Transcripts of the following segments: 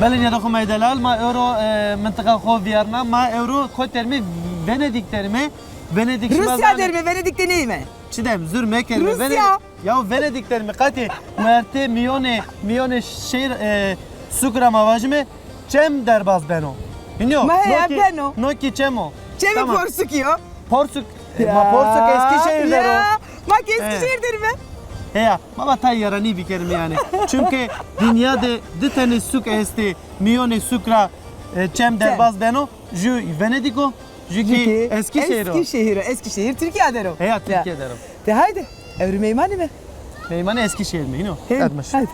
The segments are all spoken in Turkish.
Alanya da kuma delal ma euro منطقه خو ویرنا ما euro kotermi Venedik terimi Venedik Rusya derimi, Venedik'te neyime? Çidem zürme kelime Rusya. Ya Venedik terimi kati merte miyone şehir sukra mavajme çem derbaz beno. Dinliyor. Ma ya beno. Noki çemo. Çemi porsuk yo. Porsuk. Ma Porsuk Eskişehir'de o. Ya. Bak Eskişehir derimi. Ya baba tayyarani bir kelime yani. Çünkü dünyada bir tane suk esti miyone sukra çem derbaz beno. Ju Venediko. Ju ki Eskişehir o. Eskişehir Türkiye der o. Ya Türkiye derim. De haydi. Evri meymani mi? Meymanı Eskişehir mi? Yine o. Haydi.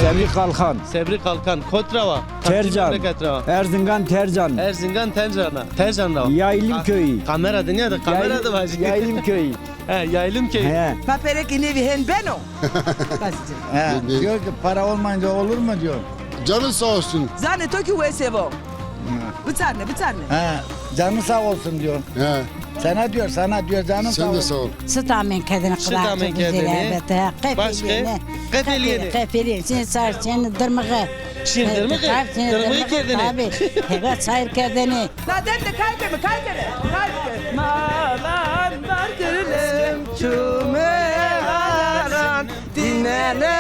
Sebri Kalkan, Sebri Kalkan, Kotrava, Tercan, Erzincan Tercan, Erzincan Tercan'a, Tercan'da var. Yaylım Köyü. Kamera dünyada, kamera da var. Yaylım Köyü. He, Yaylım Köyü. He. Paperek inevi hen beno. He. Diyor ki para olmayınca olur mu diyor. Canın sağ olsun. Zane toki ve sevo. Bir tane. He. Canı sağ olsun diyor. He, Sana diyor canın sağ sen de olsun. sağ ol. Sıtamen kedini Sıtamen kılaçı kedini. güzel. Başka? Kefiliyeni. Kefiliyeni. Sen sar, sen dırmığı. Şin dırmığı? Dırmığı kedini. Tabii. Hega sayır kedini. Naden de kalbe. Malan var gülüm çumeran. Dinele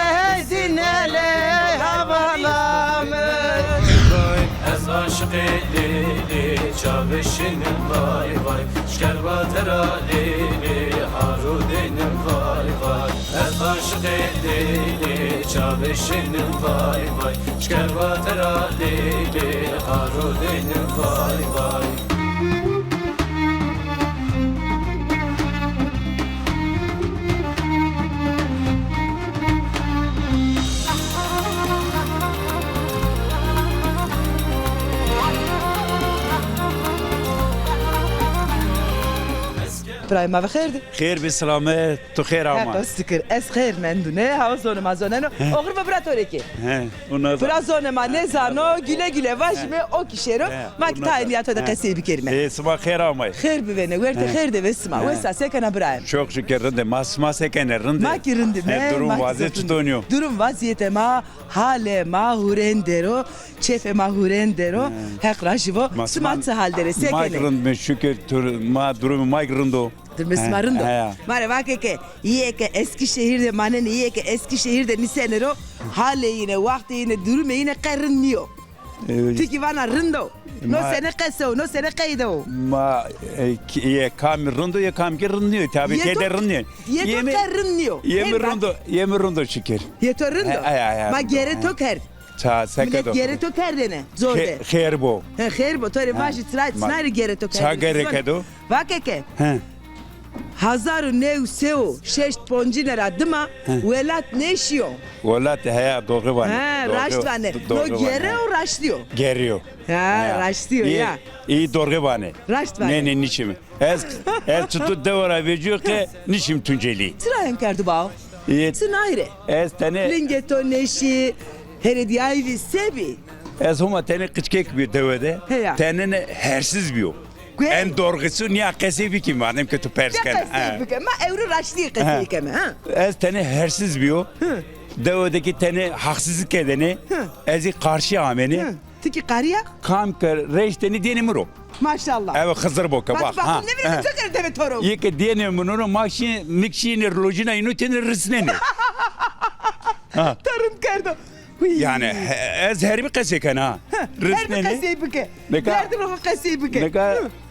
havalamı. Ez aşık lili çavişinin vay vay Şkerbatera lili harudenin vay vay Ez aşık lili çavişinin vay vay Şkerbatera lili harudenin vay vay İbrahim abi hayırdır? خير بالسلامة تو خير Ha عمان kostikir. Es hayır mendune. Ha zonu mazoneno. Oğur ve bratoreki. ها ونظر Brazone ne zano güle vajme o kişero. Mak tayin yato da kasiye bir kelime. إيه صباح خير عماي Hayır bir beni. Verte hayır de vesma. Vesa sekana İbrahim. çok şükür rende masma seken rende Ma kirindi me. durum vaziyet tutunuyor Durum vaziyete ma hale ma hurendero. Çefe ma hurendero. Hekraşivo. Smatsa haldere sekene. magrund me şükür ma durum magrundo Mesmarındo. He. Mare vakeke yiyeke Eskişehir'de manen yiyeke Eskişehir'de nisenero hale yine vakti yine durume yine karınmıyor. Tiki vana rındo. No Ma- sene keso, no sene kaydo. ma ye kam rundo ye kam ki rundo tabi keder rundo Yeto karınmıyor. yemi rundo şükür Yeto rındo. He. Ma gere toker. ta seket Millet gere toker dene. Zor de. خير بو Her bo tore başı tray gere toker. Ça gere kedo? Vakeke. ها Hazaru neu seo şeşt poncinera dıma velat neşiyor. ولا هيا دوغي بان Ha, raştvane. No gere o raşlıyor. geriyor Ha, raşlıyor ya. İyi doğru bana. Raştvane. Ne niçim? Ez tutu devara veciyor ki niçim tunceli. Sıra hem kerdu bağ. İyi. Sınayre. Ez tane Lingeto neşi. Herediyayı vi sebi. ez huma tane kıçkek bir devede. He ya. Tane hersiz bir o. Gwe. En doğrusu niye kesibi ki madem kötü Ne persken. kasayı bükeme. Ma evru raşlıyor kasayı keme. Ha. Ez tane hersiz bir o. Devedeki tane haksızlık edeni. Ezi karşı ameni. Tiki kariya. Kam kar reşteni denimiro. Maşallah. Evet Hızır boka bak. Bak ne bileyim çok erdeme toru. Yeke denimiro mikşini rojina inuteni rısneni. Tarım kerdo. Yani ez her bir kaseken ha. Her bir kasayı büke. Ne ka- Verdin o kasayı büke.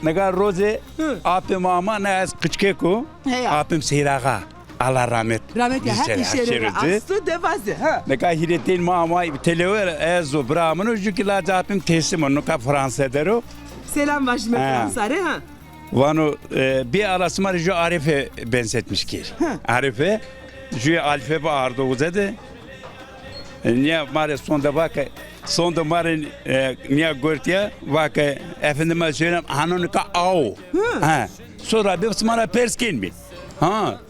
Nega roze apim ama ne ez kıçkeko. He ya. Apim seyraga. Allah rahmet. Rahmet ya her işlerine aslı devazı. Ha. Nega hiretin mama telever ez o bramını jukila apim teslim onu ka Fransa dero. Selam başıma Fransare ha. Vanu bir arasma jo Arife benzetmiş ki. Arife jo alfabe ardo uzadı. Niye mare sonda mare niye görtüye bak efendime söyleyeyim hanonika au. Ha. Sonra bir smara perskin mi? Ha.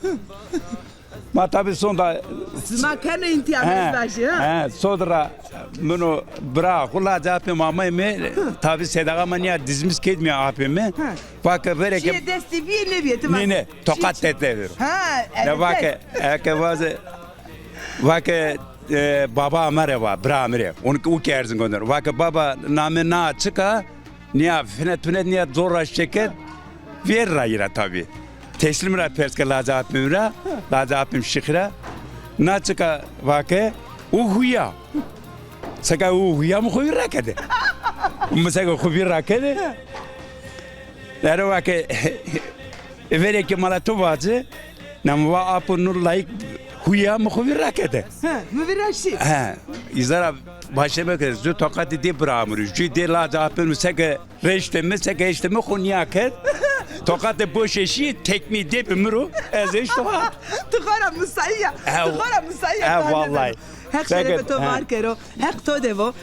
Ma tabi sonda Zma kana intiyamız başı ha. sonra bunu bra kula zaten mama me tabi sedaga manya dizimiz ketmiyor apime. Bak böyle ki Şiye desti bir neviyeti var. ne tokat tetler. Ha. Ne evet. bak ke bazı Vaka baba amare va bramire. Onu kerzin gönder. Vaka baba name na çıka niye finet niye zorla şeket ver rayra tabi. Teslim ra perske lazat mümra lazat müm şikra. Na çıka vaka uhuya. Saka uhuya mı koyur rakede. Mesela koyur rakede. Lere vaka evere ki malatu vazı. Namva apu nur layık huya mı koyur rakede. Mı bir aşı? Ha, izara başlamak üzere zü tokatı de bıramır. Zü de la zapın mesela reşte mi konyaket. Tokatı boş eşi tekmi de bümürü. Ez işte ha. Tıkara musayya. Tıkara musayya. Vallahi. Hek şerefe to var kero. Hek to devo.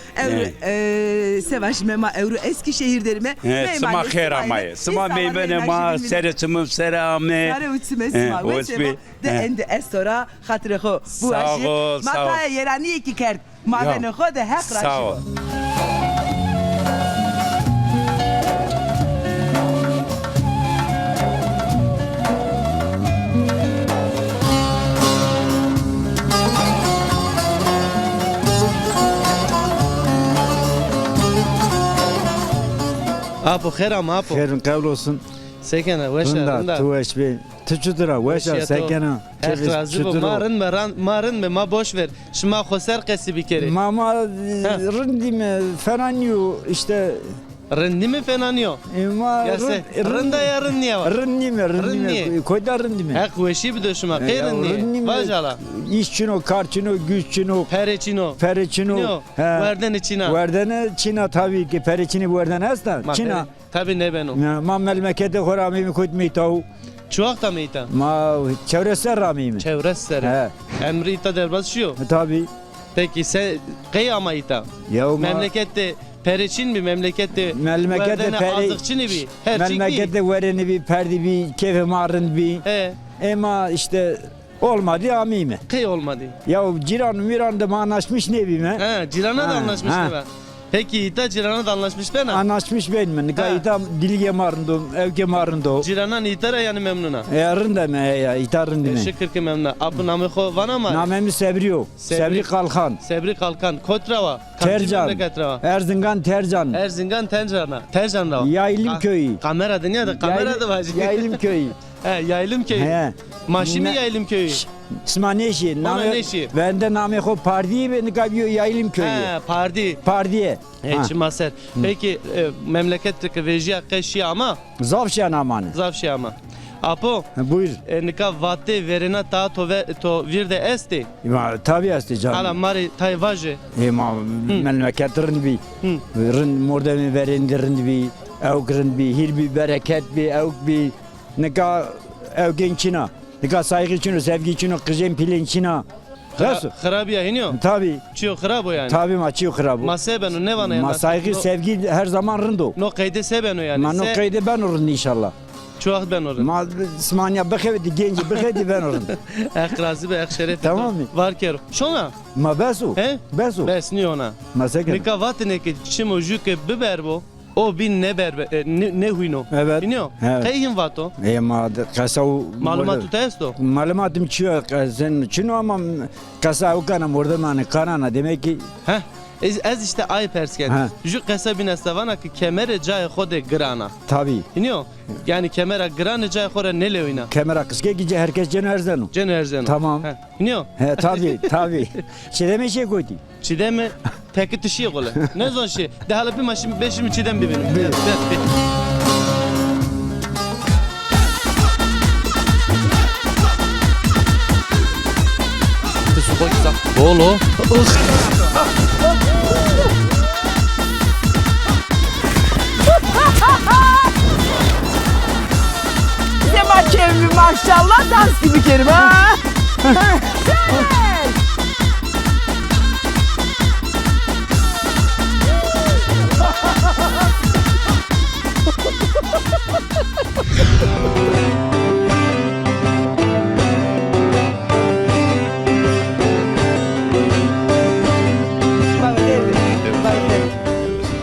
Sevaş mema evru Eskişehir derime. Sıma kheramayı. Sıma meymene ma sereçimim serame. Sare uçsime sıma. Ve sema de ende estora hatırı bu aşı. Mataya yerani ki kert. Mavene khode hek raşı. Sağ ol. Apo خيرم apo. Khairin kabul olsun. Sekene veşe Bunda tu eşbi. Tüçüdüra veşe sekena. Ekrazı bu marın mı ma boş ver. Şma khoser qesi bir kere. Mama rındim feranyu işte Rındi mi fenanıyor? Gelse rında ya rınniye var. Rındim koyda rındim. Hek veşi bir de şma qeyrınni. Vajala. İşçino, karçino, güççino, Pereçino. pereçino. Verden içina. Verdene Çina tabii ki pereçini verden hasta. Çina. Tabi ne ben o. Ma memlekete khorami mi kut mi tav. Çoğak da mıyta? Ma çevresel rami mi? Çevres sere. Emri ita derbaz şu. Tabii. Peki sen kıyama ita. Ya Memlekette pereçin mi memlekette? memlekete Verdene azıkçı ne bi? Her memlekete vereni bir perdi bir kefe marın bir. Ama işte olmadı amime. Kıy olmadı. Ya ciran miranda anlaşmış ne bileyim he. Cirana da Ha, anlaşmış ha. mı ben? Peki ita Cirana da anlaşmış ben ha? Anlaşmış ben mi? Gayda dilge marındım, evge marındım. Cirana itara yani memnuna. Yarın da mı ya itarın değil mi? Şükür ki memnuna. Abu namı xo vana mı? Namemi Sebriyo. Sebri Kalkan. Sebri Kalkan. Kotrava. Tercan. Erzingan Tercan. Erzingan Tercan'a. Tercan'a. Yaylım köyü. Kamera dünya da kamera da var. Yaylım köyü. Yaylım köyü. He. Maşi mi yaylım köyü? İsma neşi? Ona neşi? Bende name ko partiye beni kabiyo yaylım köyü. Pardi. Partiye. Hiç maser. Peki memleketteki vejiya keşi ama Zavşan amanı. zavşi ama. Apo. Buyur. Nika vatte verena ta to virde esti. Tabii asti canım. Ala mari tay vaje. Ma memleket rın Rın mordemi verendirin bi. Evgrin bi. Hilbi bereket bi. Evg bi. Nika evgen çina. Nika saygı çino, sevgi çino, kızım pilin çina. Nasıl? Kharabiya hiniyo. Tabii. Çiyo kharabo yani. Tabii maçıyor kırabu. Ma sebenu ne vana yani. Ma saygı, sevgi her zaman rındo. No kayde sebenu yani. Ma no kaydı ben orun inşallah. Çoğak ben orun. Ma İsmanya bekevdi genci bekevdi ben orun. Ek razı be ek şeref. Tamam mı? Var kero. Şona. Ma besu. He? Besu. Bes ni ona. Ma seken. Nika vatne ki çimo juke biberbo. O bin ne berbe ne huyno. Evet. Biniyor. Evet. Kayhin vato. Ma kasav. Malumatı testo. Malumatım çıkıyor. Sen çino ama kasav kana orada mani kanana demek ki. Heh. Ez işte ay persken. Ha. Ju kasabine savana ki kemere cay xode grana. Tabii. Biniyor. Yani kemera grana cay xora ne oyna. Kamera kıske gice herkes cenarzenu. Cen erzeno. Tamam. Biniyor. He tabii tabii. Çedeme şey koydu. Çideme peki tişi gole. Ne zon şey. De hala bir maşım beşimi çidem bir benim. Bolo. Sema çevmi maşallah dans gibi kerim ha.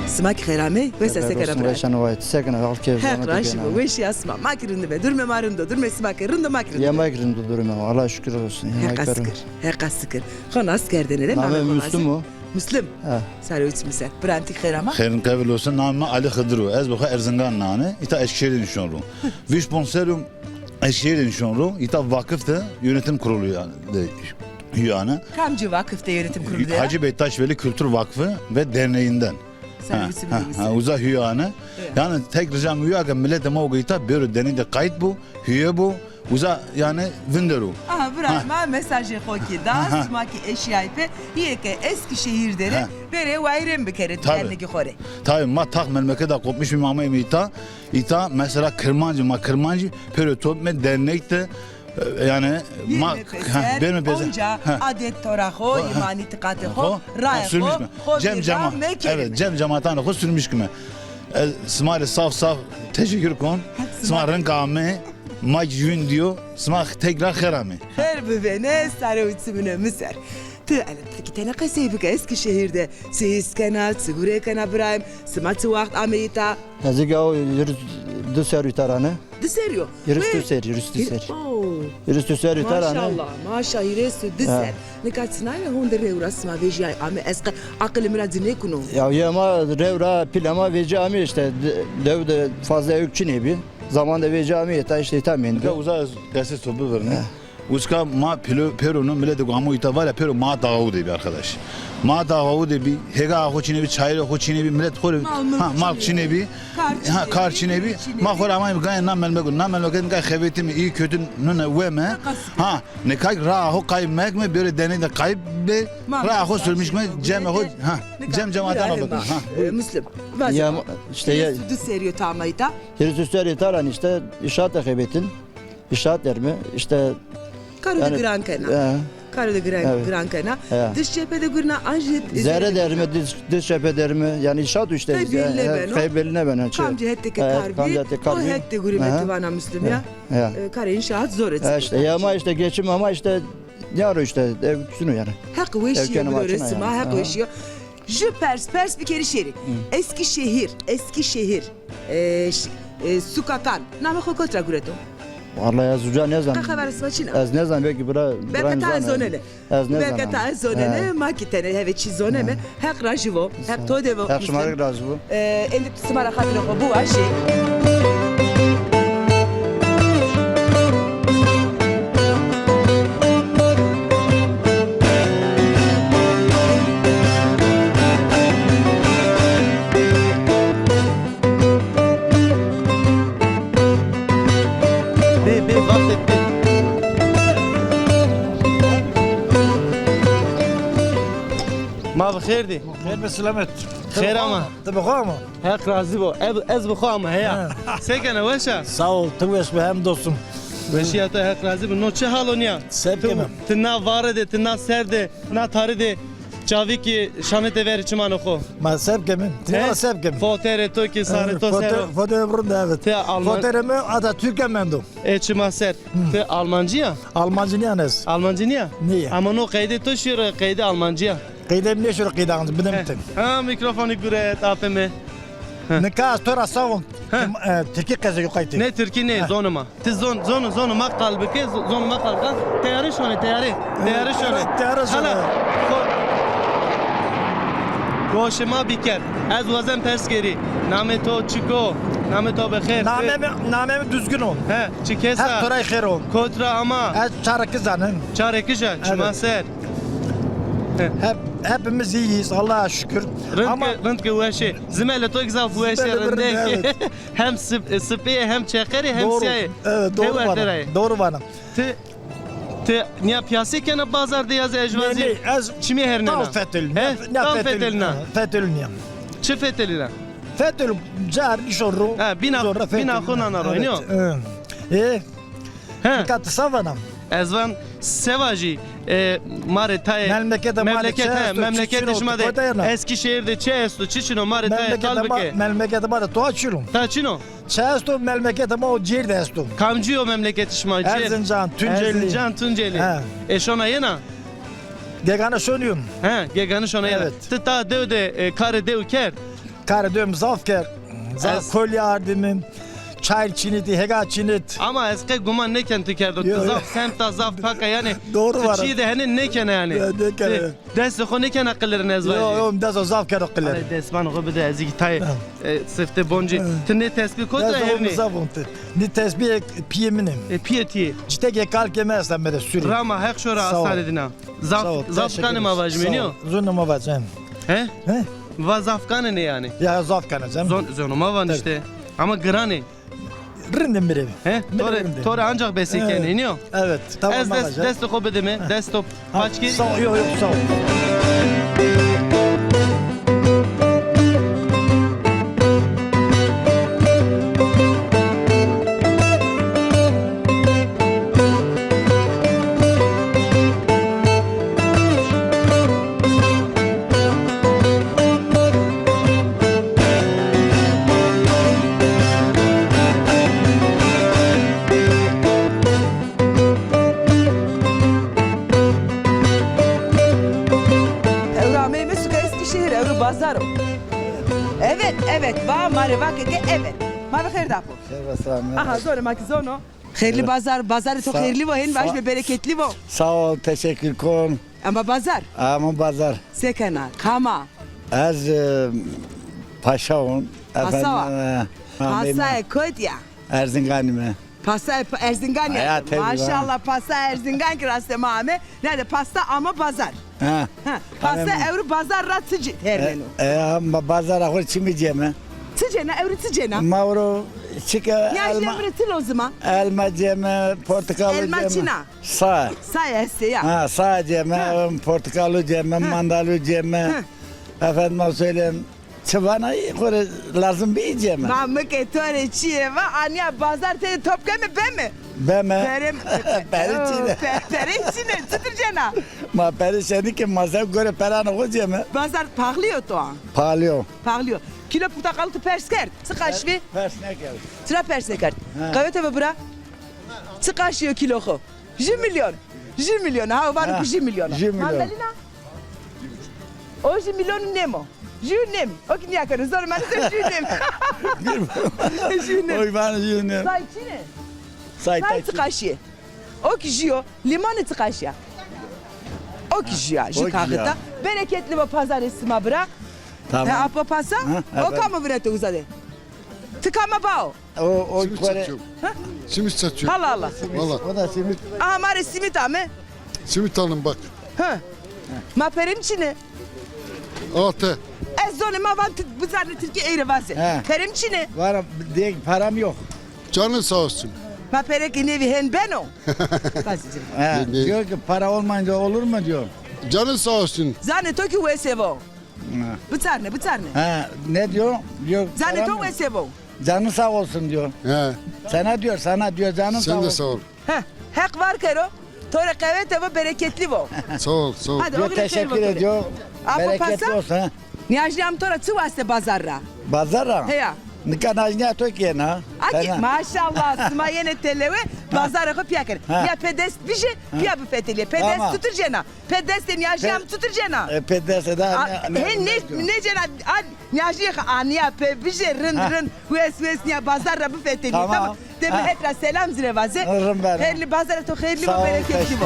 Sema Mak kherame ve sese kherame. Veşan vayt. Sekene halke. Hek raşı bu ve şey asma. Makirinde be durme marında durme smakerinde makirinde. Yemek rinde durumu. Allah şükür olsun. Hek askır. Hek askır. Khan askerde ne? Name Müslüm o. Müslüm. Ha. Sarı üç misal. Branti kherama. Xeyrin qəbul olsun. Namı Ali Xıdırov. Ez bu Erzincan nanı. İta Eskişehir'de nişanlı. Viş bonserum Eskişehir'de nişanlı. İta vakıftı. Yönetim kurulu yani. Kamcı vakıfta yönetim kurulu ya. Hacı Bektaş Veli Kültür Vakfı ve derneğinden. Sarı üç misal. Uza hüyanı. Yani tek ricam hüyaga millete mavgıyta böyle deneyde kayıt bu. Hüye bu. Uza yani vinderu. Aha bırakma mesajı koki da smaki eşyayı pe yeke Eskişehir'de Ha. bere vayrem bir kere Tabii. derneki khore. Tabii ma tak memlekete kopmuş bir mama ita. İta mesela Kırmancı böyle topme dernekte yani benim onca adet toraho imani tıkatı ho sürmüş raya mü? ho Cem cemaat. Evet Cem cemaatane ho sürmüş mü? Smile saf teşekkür kon. Smile renkame ma yün diyor. Smile tekrar herami. Her bebene sarı uçsumuna misar. Tı alıp ki tane kasayıp Eskişehir'de siz kanal, sigure kanal İbrahim, sımatı vakt Amerita. Yazık o du ser yutarane. De serio. Yürüstü ser. Yürüstü ser yutarane. Maşallah, maşallah yürüstü de ser. Ne katsınlar ya hunde revrasma vejay ama eski akıl biraz ne kunu. Ya yama revra pilama ve cami işte devde fazla ökçü bir. Zamanda ve cami yeta işte tamam. Ka uza gazete sobu verine. Uska ma Peru'nun milleti gamu ita var ya Peru ma dağı bir arkadaş. Ma dağı bir hega hoçine bir çayır hoçine bir millet khore mal çine bir kar çine bir ma khore ama gay nam melmek gay xevetim iyi kötü nune veme ne kay ra ho kay mek mi böyle deneyde kayıp be ra ho sürmüş mü cem ho cem cemaatana bakın Müslüm. Ya işte ya De serio tamayta. yürüstü ser yutarane işte inşaat akabetin. İnşaat der mi? İşte Karo de gran kana. Karo de gran kana. Evet. Dış cephede gurna anjet. zerre der mi? Dış cephe der mi? Yani inşaat işte. Kaybeline ben. Kamcı hette karbi. O hette gurmeti vana Müslüm ya. Kare inşaat zor etsin. İşte ya ama işte geçim ama işte yaro işte ev şunu yani. Hak veşiyor böyle resma hak veşiyor. Je pers bir kere şehri. Eskişehir. Sukakan. Nama kokotra guretum. Vallahi ya zuca ne zaman? Kaka var smaçina. Az ne zaman belki bura Belki zonele. Az ne zaman? Belki zonele makitene heve çizone mi? Hak rajivo. Hak to devo. Hak şımarık razı bu. Endi smara hatırı bu aşı. Bir vakt etti. Ma bixirdi. Xeyr be selamet. Xeyr ama. Tabakha mı? Hek razı bu. Ez bu ama heya. Sekene veşa. Sağ ol. Tıveş be hem dostum. Veşiyata hek razı bu. No çe halon ya. Sevgimim. Tina varede, tina serde, na taride. Çavi ki şanete ver çimano xo. Ma sevgimin. Tina sevgim. Fotere to ki sare to sero. Foto ömründe evet. Te Alman. Fotoğrafımı Atatürk'e mendum. Çima ser. Te Almancı ya. Almancı niye anes? Almancı niye? Niye? Ama no kaydı to şir kaydı Almancı ya. Kıydem ne şöyle kıydanız bilemtin. Ha mikrofonu güret APM. Ne kadar sonra savun. Teki kızı yukayti. Ne Türkiye ne zonuma. Tiz zonuma kalbi ki zonuma kalbi. Teyari şone teyari. Teyari şone. Teyari şone. Goşema biker. Az vazem pers geri. Name to çiko. Name to bekher. Namemi düzgün ol. He çikesa. Hep toray xeyr ol. Kotra ama. Ez çarıkı zanın. Çarekişa. Çima ser. Hepimiz iyiyiz Allah'a şükür. Rıntke ueşi. Zimele to güzel ueşi rındeki. Hem sıpiye hem çekeri hem siyayı. Evet doğru bana. Doğru bana. Te niye piyasa kene bazarda yaz ecvazi? Ez çimi herne. Tal fetil. Tal fetilina. Fetil niye? Çi fetilina? Fetil car işoru. Ha bina khona royno. He. Kat savanam. Ezvan sevaji mare tay memleket işmade Eskişehir'de çeesto çiçino mare tay talbike. Memlekete mare to açılım. Taçino. Çeesto memlekete ma o cirde esto. Kamciyo memleket işmacı. Erzincan, Tunceli. Şona yena. Gegana sönüyorum. He, geganı şona yena. Evet. Ta devde kare dev ker. Karadöm zafker. Ez- Kolye ardımım. Çay çiniti, hega çinit. Ama eski guman neken tükerdi. Yo, yo. Zaf semta zaf paka yani. Doğru var. Çiğ de henin neken yani. Ya, neken. Dest xo neken akılların ezvacı. Yo, dezo zafker oklar. Ale desman xo bide ezik tay sifte bonci. Tne tespih kod da Dezo herni. muzavuntu. Ni tesbih piyeminim. Piyeti. Çitege kalkeme esem bede sürü. Rama hek şora Sağ ol. astaledina. Zaf kanım avajmeniyor. Zunum avacım. He? He? Va zaf kanı ne yani? Ya zafker canım. Zonuma van işte. Ama grane. Rindim biri. He? Tore ancak besik yani iniyor. Evet, tamam Ez avacım. dest xo bide mi? Desktop. Kaç kere? Sağ ol, yok sağ ol. Evrame mi suka Eskişehir, Evru Bazar o. Evet, evet. Va mare vakege evet. Mare hayır da po. Aha zor maki zono. Hayırlı bazar, bazarı çok hayırlı vo, hen baş ve bereketli vo. Sağ ol, teşekkür kon. Ama bazar, Ama bazar. sekana, kama, Az paşaun. Pasava. pasaya kodya. Erzinganime. Pasta Erzingan ya. Ya, tabii Maşallah pasta Erzingan kirası mame. Nerede pasta ama bazar. Ha. Ha, pasta Evru Bazar ratıcı hermenu. Ama bazar ahır çimeceğim. Tıcena Evru tıcena. Mavro çıka Ya elma. Evru tıl o zaman. Elma ceme, portakal Elma ceme. çina. Sağ. Sayesi ya. Ha, sağ ceme, portakalı ceme, mandalı ceme. Efendim söyleyeyim. Çıvana kore lazım bir ceme. Mamık etore çiğeva anya bazar te topkeme ben mi? Beme. Perim. Periçine. Periçine tıtırcena. Ma perişani ki mazev göre perana o ceme. Bazar pahlıyor to an. Palio. Pahlıyor. Kilo portakal tu perskert. Sıkaşvi. Pers ne geldi? Sıra perskert. Kavete be bura. Sıkaşıyor kilo ho. 1 milyon. 1 milyon. Ha var Ha, 1 milyon. 1 milyon. Mandalina. O 1 milyon nemo. Junem. O ki niye kadar zor maalesef junem. Junem. Oy bana yine. Say çine. Say Say tıkaşı. O ki jiyo limanı tıkaşı. O ki jiyo. O Ji ki kahıta. jiyo. Bereketli ve pazar esma bırak. Tamam. Ha apa pasa. evet. O kama vrete uzadı. Tıkama bao. O kore. Simit satıyor. Allah Allah. Valla. O da simit. Aha mare simit ame. Simit alın bak. Ha. Ma perim çine. Altı. Ez zone ma van bu zarne Türkiye eğri vazı. He. Perim çine. Var diye param yok. Canın sağ olsun. Ma perek inevi hen beno. Bazıcım. He, Ne? diyor ki para olmayınca olur mu diyor. Canın sağ olsun. Zane toki vesevo. Ha. Bu zarne bu zarne. Ha, ne diyor? Diyor Zane param to yok. vesevo. Canı sağ olsun diyor. He. Sana diyor canın sağ Sen de olsun. sağ ol. Heh. Hak var kero. Tore kavete ve bereketli vo. Sağ ol. Sağ ol. Hadi Diyor o teşekkür ediyor. Apa Bereketli pasa? olsun. Ha. Niyajnam tora tıvaste bazarra. Bazara. He ya. Nika najnya to kena. Aki maşallah sıma yene televe bazara ko piyakar. Ha. Ya pedes bir şey piya bu feteliye. Pedes Tamam. tutur cena. Pedes de niyajnam tutur cena. Pedese da He ne cena niyajı aniya pe bir şey rın wes niya bazara bu feteliye. Tamam. Tamam. Demi Ha. hekra selam zire vaze. Rın ben. Hayırlı bazara to hayırlı Sağ ve ol, bereketli teşekkür. bu.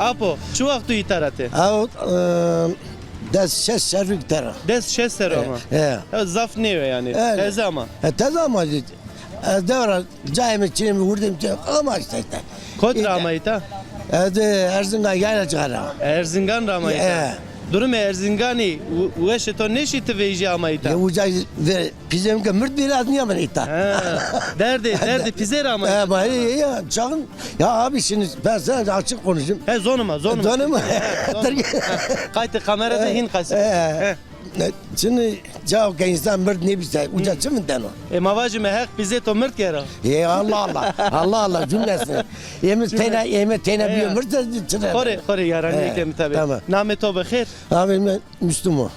Apo, şu vaktu itarate. Out das ses servik tera. Des şeser ama. He. Zaf ne yani? Evet. Eze ama. Tezama dit. Devra cayme çiğnemi vurdum ki ama işte. Kod ramayita. Erzingan yayla çıkara. Erzingan ramayita. He. Durum Erzingani ve şeton neşi teveci amayita. Ya ucay ve bizim ki mürt biraz niye bana ita. Derdi pizer amayita. Ama ya çağın. Ya abi şimdi ben sana açık konuşayım. He zonuma. Dönüm. Kayıtı kamerada hin kasım. Şimdi cevap ki insan mırt ne bilse. Uca çımın deno. Mavacı mehek bize to mırt kera. Allah Allah. Allah Allah cümlesini. Yemin teyne bir mırt da çırar. Kore yarani kem tabi. Tamam. Name to bekher. Abi ben Müslüman.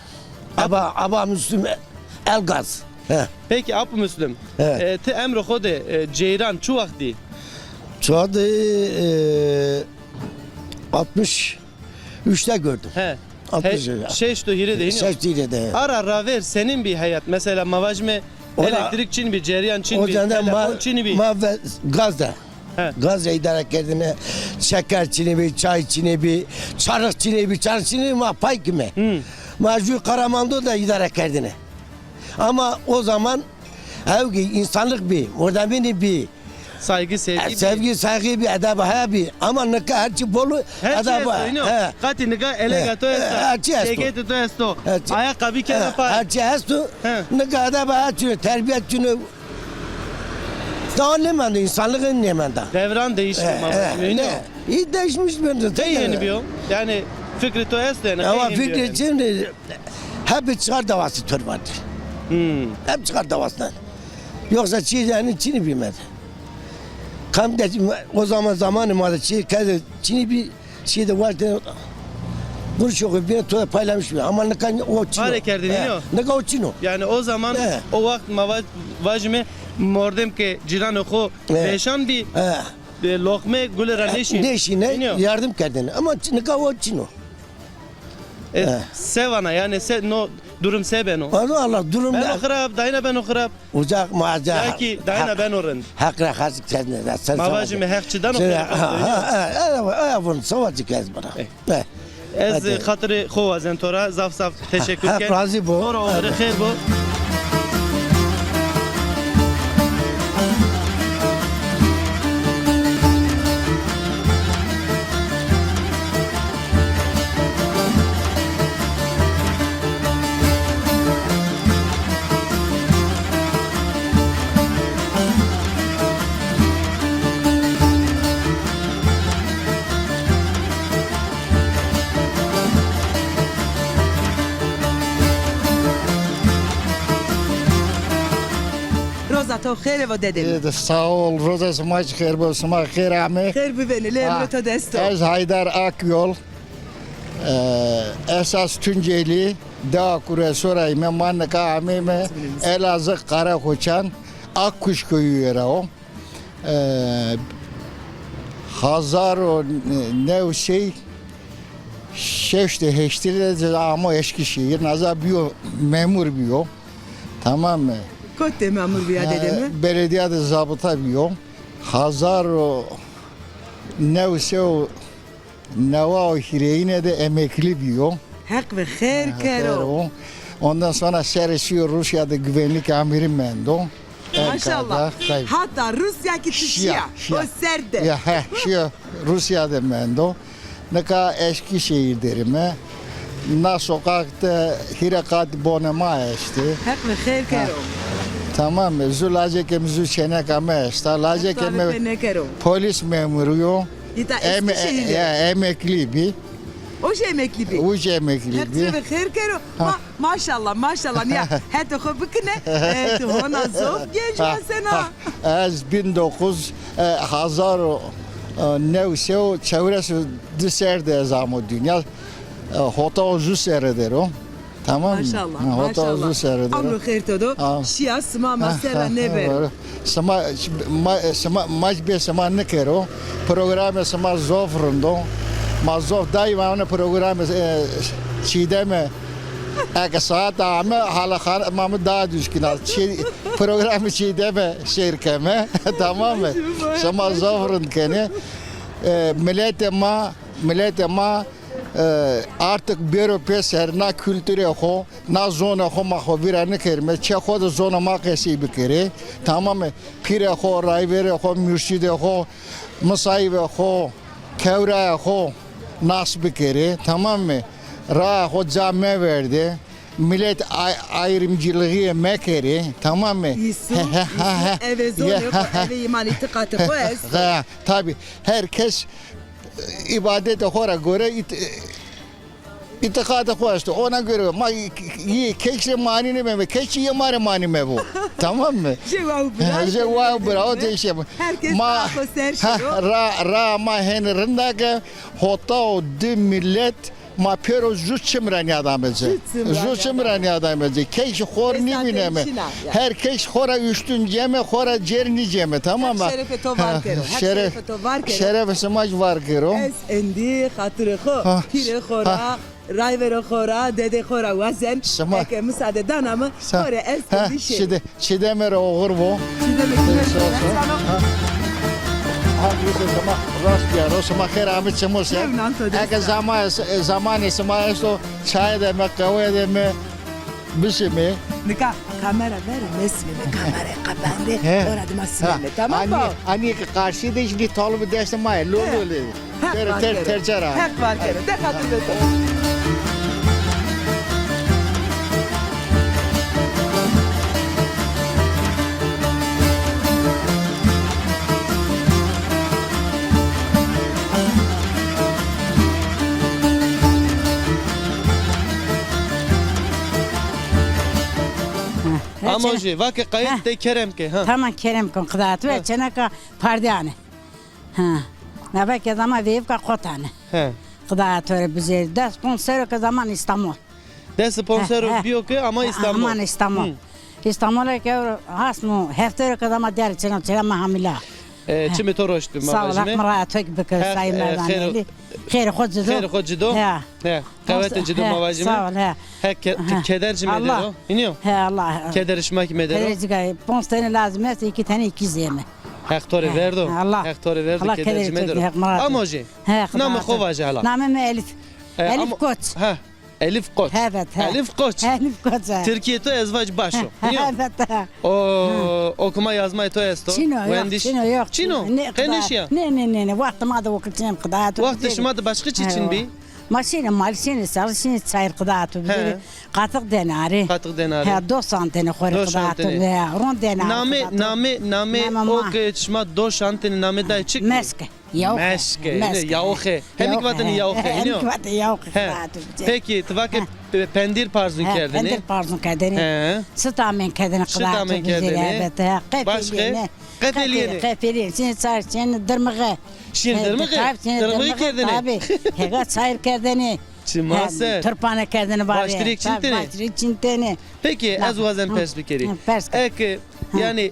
Aba Müslüm Elgaz. Peki Abu Müslüm. Te emre khode ceyran çu vakti. Şu anda 63'te gördüm. He. 60 Şeş to hire de iniyor. Şeştiyle de. Ara ver senin bir hayat. Mesela mavacme elektrik çin bir, cereyan çin O bir, zaman telefon çin bir. ve gazda. He. Gazda idare kendine şeker çini bir, çay çini bir, çarık çini bir, çarık çini ma pay kime. Macur Karaman'da da idare kendine. Ama o zaman evgi insanlık bir, orada beni bir. Saygı, sevgi. Sevgi, saygı bir, edab, bir. Ama ne kadar her bolu, edab. He. Kati nika elega to esta. Her şey esto. Şeketi to esto. Ayakkabı kere pay. Her şey esto. Ne kadar edab, her şey, terbiyet günü. Daha ne mende, insanlığın ne mende. Devran değişti mavacme. Ne? İyi değişmiş bende. Te yeni bir o. Yani fikri to esto yani. Ama fikri şimdi hep çıkar davası tür vardı. Hep çıkar davasından. Yoksa çiğdeni Çin'i bilmedi. Kam de o zamanı vardı. Çin'i bir şeyde vardı. Kuruş yok. Bir tuğla paylamış bir. Ama ne kadar o Çin'o. Harekerdin iniyor. Ne kadar o Çin'o. Yani o zaman o vakit mavacme mordem ke ciran oku beşan bir lokme gulera neşin. Neşine yardım kendine. Ama ne kadar o Çin'o. Sevana yani no durum seben o. Allah durum. Ben okurab, dayına ben okurab. Uzak mağaza. Belki dayına ben orun. Hakra hasık kendine. Mavacı mehekçiden okurab. Evet, savacı kez bana. Ez hatırı xovazen tora zaf teşekkür ederim. Razı bu. Tora olur, xeyr bu. Roza to xeyr ve dedim. Sağ ol. Roza smaç xeyr bu smaç xeyr ame. Xeyr bir beni. Lemre to desto. Ez Haydar Akyol. Esas Tunceli. Dağ kure sorayım. Manka amime. Elazığ Karakoçan. Akkuş köyü yere o. Hazar o ne şey. Şeşte heştile ama Eskişehir. Naza biyo memur biyo. Tamam mı? Kotte memur bir dedemi. Belediyede zabıta biyo. Hazar o nevse o neva o hireyine de emekli biyo. Hak ve xeyr kero. Ondan sonra Seresiyo Rusya'da güvenlik amirim ben de. Maşallah. Hatta Rusya ki Şia. O serde. Ya Şia Rusya'da ben de. Ne kadar Eskişehir derim. Na sokakta hirekat bonema işte. Hak ve xeyr kero. Tamam mı? Zulacekem züçenekame işte. Lacekem polis memuru. Emekli bir. O şey emekli bir. O şey emekli bir. Hak ve xeyr kero. Maşallah. Ya hatta ko bükne. Ona zof genç mesela. Az 1900 hazar nevse o çevresi dışarıda zamı dünya. Hota uzun seyreder o. Tamam mı? Maşallah. Hota uzun seyreder. Amro xeyr todo. Şia sıma mesela ne be. Maç bir zaman ne kero. Programı sama zofrundo. Mazov daima ona programı çiğdeme. Eka saat ama hala mamı daha düşkün al. Programı çiğdeme şirkeme. Tamam mı? Sama zofrund kene. Millete ma artık bir peser na kültüre ho na zona ho ma ho bir ne kerme çe ho da zona ma kesi bir kere tamam mı pire ho rayvere ho mürşide ho masayve ho kevra ho nas bir kere tamam mı ra ho came verdi millet ayrımcılığı mekeri tamam mı? Evet zor evet iman itikatı koyes. Tabii herkes ibadete hora göre İtikadı koştu. Ona göre ma iyi keşke mani ne mi? Keşke yemare mani mi bu? Tamam mı? Wow bravo değişim. Herkes Ma tarafı serşiyor. ra ma hen rındaki hota o de millet ma pero zuçimrani adamıcı. Zuçimrani adamıcı. Keşke hor ne bileme. Herkes hora üstün ceme, hora cerni ceme. Tamam mı? Şerefe to var kero. Şeref. to var kero. Şeref smaç var kero. Ez endi hatırı xo. Pire xora. Rayvero xora, dede xora vazen. Sema. Eke müsaade danamı. Xora ez endi şey. Çidemere oğur bu. Raspia, Rosama Kerami Çemus. Eke zaman esma çay deme, kahve deme, bir şey mi? Nika kamera ver, resmi kamera kapandı. Orada masumle, tamam mı? Hani karşıda işte talep dersi may, lolo le. Tercera. Hak var kere. De hatırladım. Ama ji vak kayıt de kerem ke ha. Tamam Kerem kon kıdaat ve çeneka pardiyane. Ha. Ne bak ya zaman vev ka kotane. He. Kıdaat öyle bize de sponsor ka zaman İstanbul. De sponsor biyo ke ama İstanbul. Aman İstanbul. İstanbul'a ke hasmu heftere ka zaman der çena hamila. Çimi toroştu Sağ ol mavajime. akmara tek bir sayın merdaneli. Xeyr xocudu. Xeyr xocudu. He. Kavete cidu mavajime. Sağ ol he. He keder cime Allah. dedi o. İniyor. He Allah. Keder işmak medero. Kederci 5 tane lazım etse 2 tane 2 yeme. Hektori verdo. Allah. Hektori verdo Allah keder cime kederci medero. hek Ama ji. He. Namı xovaje hala. Namı Elif. Elif Koç. Ha. Elif Koç. Evet. Elif Koç. Elif Koç. Türkiye'de ezvaç başo. İniyor. Evet. O okuma yazma eto esto. Çino yok. Çino yok. Çino. Keneş ya. Ne. Vaktim okuyacağım kıdaat. Vakti şuma başka çiçin bir. Maşine malşine sarışine çayır kıdaat. Katık denari. Katık denari. He 90 tane xore kıdaat. Ve 10 denari. Name o ke şuma 90 tane name da çık. Meske. Meske. Yauxe. Hemik vatani yauxe. Hemik vatani yauxe. Peki tıvake pendir parzun kerdini. Pendir parzun kerdini. Sıtamen kerdini kıdaat. Sıtamen kerdini. Başka? Qefeliğini. Qefeliğini. Sen çayır sen dırmığı. Şin dırmığı? Dırmığı kerdini. Tabii. Hega çayır kerdini. Çimaser. Tırpane kerdini bari. Baştirik çinteni. Baştirik çinteni. Peki ez vazen perspekeri. Ek yani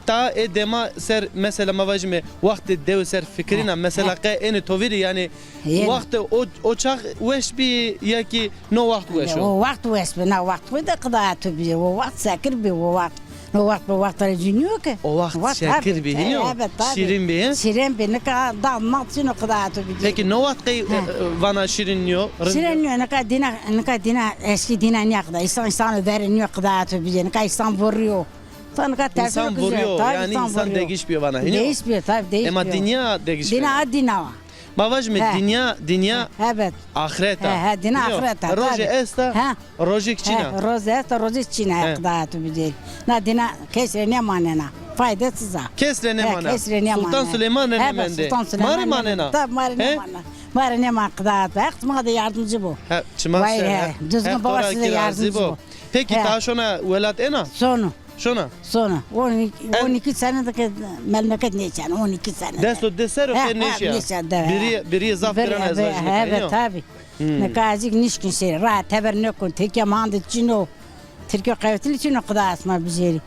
ta edema ser mesela mavajme vakti dev ser fikrina mesela ka eni toviri yani vakti o çak weş bi ya ki no vakt weş o vakt weş bi na vakt bi de kıdaat bi o vakt sakir bi o vakt no vakt bu vakt rejiniyor ki o vakt sakir bi hiniyor şirin bi şirin bi ne ka dalmak için o kıdaat bi peki no vakt vana şirinliyor şirinliyor ne ka dina eski dina ne kadar insan veriniyor kıdaat bi ne ka insan vuruyor. İnsan vuruyor yani insan değişmiyor bana. Değişmiyor tabii değişmiyor. Ama dünya değişmiyor. Dünya. Babaş mı dünya evet. Ahireta. He dünya ahireta. Roje esta. Roje Çina. Roje esta roje Çina kıdaatı bir değil. Na dünya kesre ne manena. Faydasız ha. Kesre ne manena. Sultan Süleyman ne mende. Mari manena. Tabii mari ne manena. Mari ne manena kıdaatı. Aktıma da yardımcı bu. He çimase. Düzgün babası da yardımcı bu. Peki ta şuna velat ena? Sonra 12 senedeki memleket neçen 12 sene. Desto desero ke neşya. Biri zaferan ezvacını. Evet tabi. Ne kazik nişkin şey rahat haber ne kun Türkiye mandı çino. Türkiye kayıtlı çino kıdasma bizleri.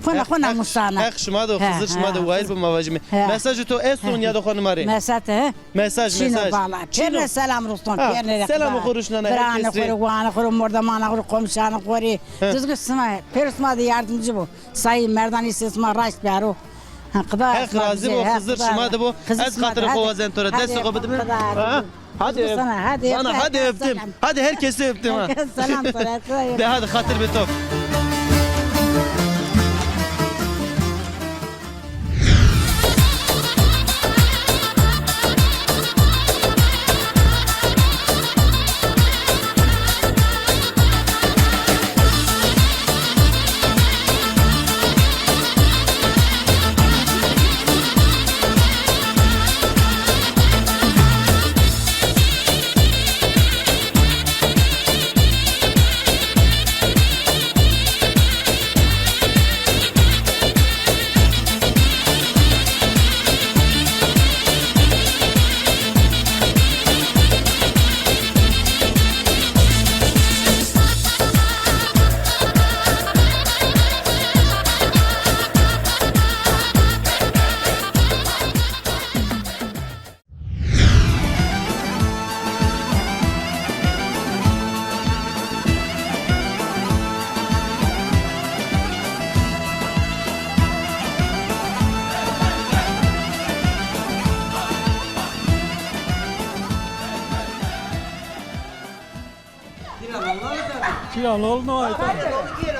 Kona musana. Ek şuma da kızır şuma da vayr bu mavajime. Mesajı to esun ya da konumari. Mesaj. Çino bağla. Çino selam Ruslan. Selam kuruşuna herkese. Brana kuruğana kuruğ mordamana kuruğ komşana kuruğ. Düzgüsüme perusma da yardımcı bu. Sayın Merdan istisma raş baro. Ek razı bu kızır şuma da bu. Ez katırı kovazen tora. Desto kobidim. Hadi bana hadi öptüm. Hadi herkesi öptüm ha. Selam sana. De hadi hatır bir top.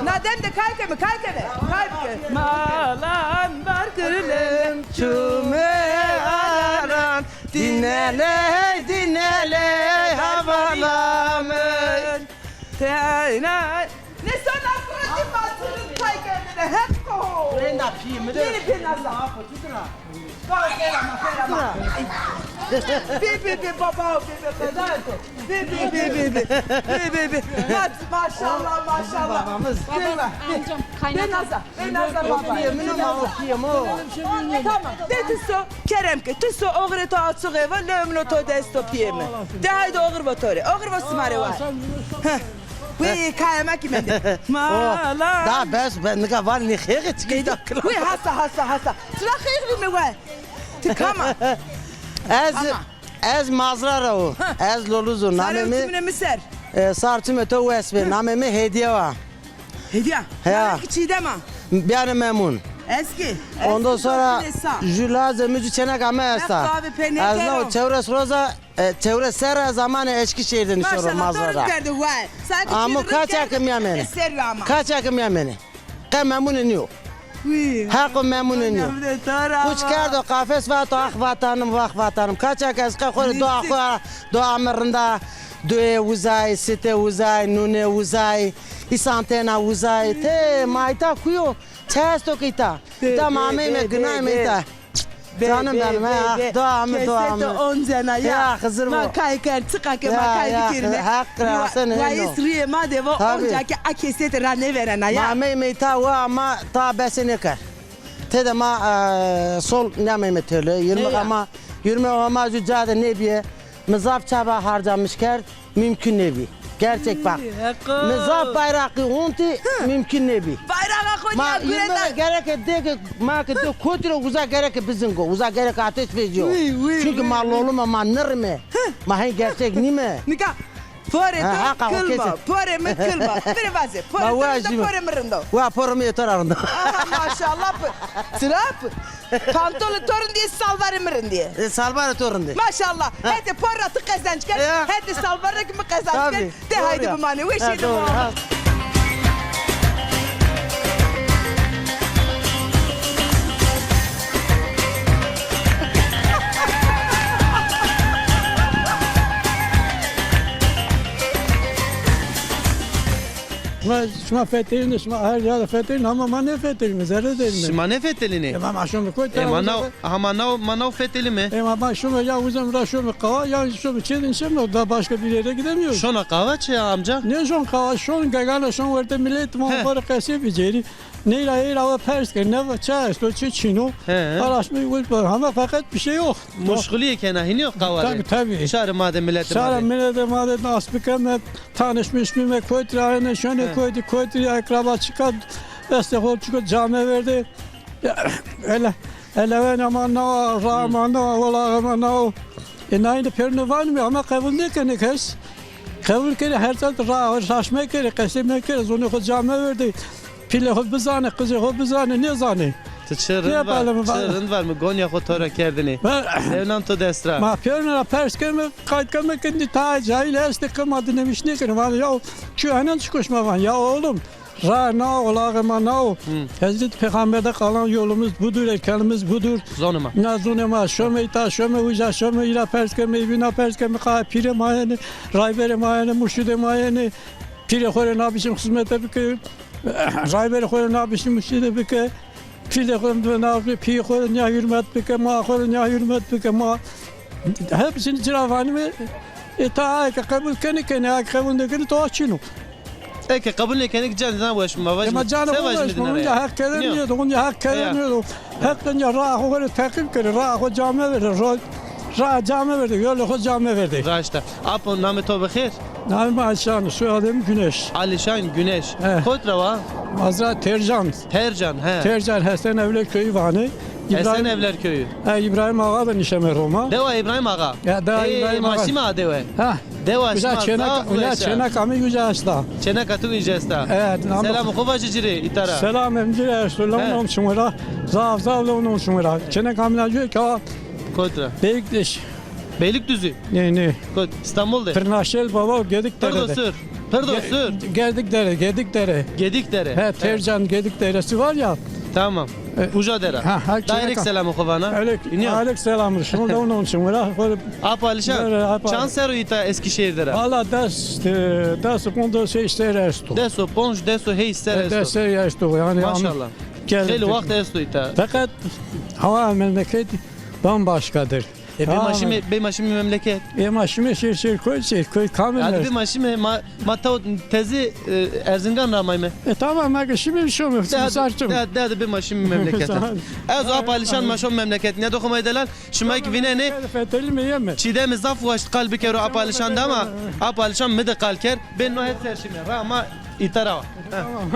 Nadem de kalke mi? Kalke. Malan var gülüm çume aran dinele havalamın. Ne sana kurdu batırın kalkemine hep ko. Prenda piyimi de. Yeni penaza. Bi baba bi pedato. Bi. Maşallah. Babamız. Amcam kaynağı. Penaza baba. Tamam. De tusso Kerem ke tusso ogre to atsuge va lömlo to desto piyeme. De haydi ogre vatore. Ogre vasmare var. Ui kaymak kimende. Malan. Da ben ne var ni khege çıkıydı. Ui hasa. Sıra khayr mi var? Tıkama. Ez mazrara o. Ez loluzu Sarım namemi kimine miser? sartım eto vesbe namemi hediye var. Hediye. Ya. Çiğdema. Yani memnun. Eski. Ondan sonra julaze mücü çenek ama esta. abi, penekero. Az no çevres roza çevre sera zamanı Eskişehir'den işiyor mazrara. Maşallah doğru geldi var. Sanki Ama çiğdem kaç geldi. akım yemeni? Eser ama. Kaç akım yemeni? Ka memnun yok. Hakkı memnun yok. Kuç kerdo kafes ve toğ vatanım. Kaç akız ka khore doğa amirında doğa uzay, site uzay, nune uzay, isantena uzay. Te maita kuyo. Çesto kita. Tamamı me günay me ita. Canım benim ha. Doğa mı. Kesete 10 sene ya. Ya kızır bu. Makayken tıkake Ya, makay dikirine. hakkı sen öyle. Vayis riye madevo Tabii. oncaki a kesete rane verene ya. Mame me ita wa ama ta besene kar. Te de ma sol ne me metele 20 ama cücade ne biye mızaf çaba harcamış kar mümkün ne bi. Gerçek bak. Mızaf bayrağı unti mümkün ne bi. Bayrağa Ma koyuyor yirmi güreden. gerek de ma ke de kotro uzak gerek bizim go. Uzak gerek ateş veriyor. Çünkü mal olma manır mı? Ma hay gerçek ni mi? Nika. Pore Ha, to haka, kılma. kesin. Pore mi kılma. Bir vaze. Pore Ma to vacim. pore mırında. Wa porum yeter arında. Aha maşallah. Trap. Pantolon torun diye salvarı mırın diye. Salvar torundu. Maşallah. Hadi porratı kazançken. Ya. Hadi salvarı gibi kazançken. Tabii, De doğru haydi ya. bu mani. Ha, Vişiydi doğru, bu. ha. شما فترین شما هر جا فترین همه من نفترین زره داریم. Şima ne fetelini? ما شما کوت. Manav feteli mi? Ama şunu ya uzun ra şunu kava ya şunu çedin şimdi da başka bir yere gidemiyoruz. Şona kahve ya amca. Ne şun kava şun gagana şun verdi millet muhabbara kası biceri. Ne ila pers ki ne çay sto çino. Araşmayı var ama fakat bir şey yok. Muşguli kenahin yok kahve. Tabii. Şarı madem milleti Şara millete madet nasbikam tanışmış mı koytrağına şöyle koydu akraba çıkar destek çıkar cami verdi. Ele ama na ramana ola ama na aynı perno var mı ama kabul ne kene kes. Kabul kere her zaman raşma kere kasım kere zonu cami verdi. Pile hop bizane kızı hop bizane ne zane. Çırın var mı? Gonya fotoğraf kerdini. Evlam to destra. Ma perno pers keme kayıt keme kendi ta cahil este kamadı demiş ne kere var ya şu anan çıkışma var ya oğlum. Rana olağıma nao. Hazreti Peygamber'de kalan yolumuz budur, erkanımız budur. Zonuma. Nazunema, şömeyta, şömeyuca, şömeyla perskeme, ibina perskeme, pire mayene, raybere mayene, murşide mayene, pire kore nabişim hizmete bike, raybere kore nabişim murşide bike, pire kore nabişim, pire kore nya hürmet bike, ma kore nya hürmet bike, ma. Hepsini ciravanime, ta kabul kene, kabul nekene, to açino. Eke kabul ne kenik canına baş mı baş mı? Ma canı baş mı? Onca hak kelemiyor, onca hak kelemiyor. Hakkınca rahu böyle takip kere, rahu cami verir, rahu cami verdi, yolu cami verdi. Raşta. Apon namı to bekir. Namı Alişan, soyadım Güneş. Alişan Güneş. Kotra va? Mazra Tercan. Tercan he. Tercan Hasan Evler Köyü vanı. Hasan Evler Köyü. İbrahim Ağa da nişeme Roma. Deva İbrahim Ağa. Ya da İbrahim Ağa. Maşima deva. Ha. Deva Güzel çenek amı güzel asla. Çenek atı gücesta. Evet. Selam kuvacı ciri itara. Selam emcire Resulullah onun şumara. Zav onun şumara. Çenek amına diyor ki Kotra. Beylikdüzü. Beylikdüzü. Ne. İstanbul'da. Tırnaşel baba gedik Tırgısır. Pardon sür. Gedikdere, Gedikdere. Gedikdere. He, Tercan Gedikdere'si var ya. Tamam. Uca dere. Direkt selamı kovana. Aleyküm selamı. Şimdi de onun için var. Apalişan. Çan seroyita Eskişehir'de. Valla das konuda şey ister esto. Deso ponş deso hey ister esto. Deso esto yani. Maşallah. Heli vakit esto ita. Fakat hava memleket bambaşkadır. Bir maşimi memleket. Maşimi köy kamil. Hadi bir maşimi mata tezi Erzincan ramay mı? Tamam aga şimdi bir şey olmuyor. Hadi bir maşimi memleket. Ez apalişan maşom memleket. Ne dokumayı delal? Şimayk vineni. Feteli mi yeme? Çiğdemi zaf vaş kalbi kero apalişan da ama apalişan mı de kalker. Ben no hep serşimi. Rama itara.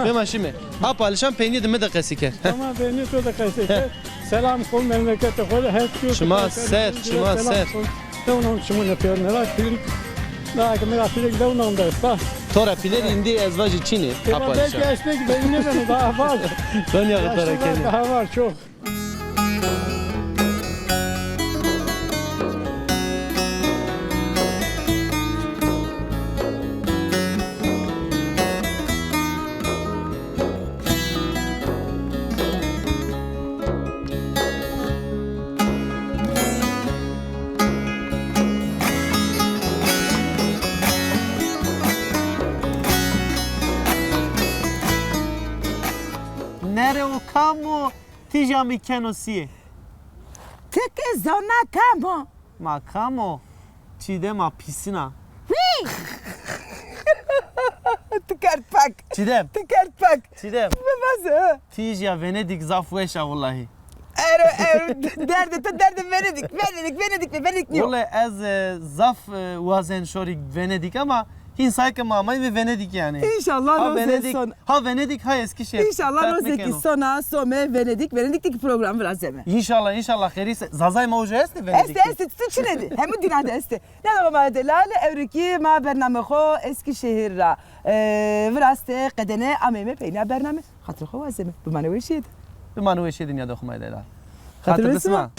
Bir maşimi. Apalişan peynir de mi de kesiker. Tamam peynir de kesiker. Selam kol memlekete kol hep. Şuma ser. Onun için yapıyorum. Daha pilik de onun da. Tora piler indi ezvacı Çin'i. Belki esnek benim daha var. Ben yakıtlara kendim. Daha var çok. Nere o kamo tijami kenosi. Tek zona kamo. Ma kamo çiğdem pisina. Tıkartpak. Çiğdem. Tıkartpak. Çiğdem. Babası. Tija Venedik zafveşa vallahi. Derde Venedik diyor. Vallahi ez zaf vazen şorik Venedik ama hinsayke mamay ve Venedik yani. İnşallah Venedik. Ha Venedik ha Eskişehir. İnşallah Rozeki sona some Venedik'teki program biraz deme. İnşallah herisi zazay mavcu esti Venedik. Este tüçünedi. Hem dinade este. Ne de baba delale evriki ma bername xo Eskişehir ra. Vraste qedene ameme peyna bername. Hatır xo azeme. Bu manevşiydi. Bir manu eşi dünyada okumayı da. Hatırlıyorsun mu?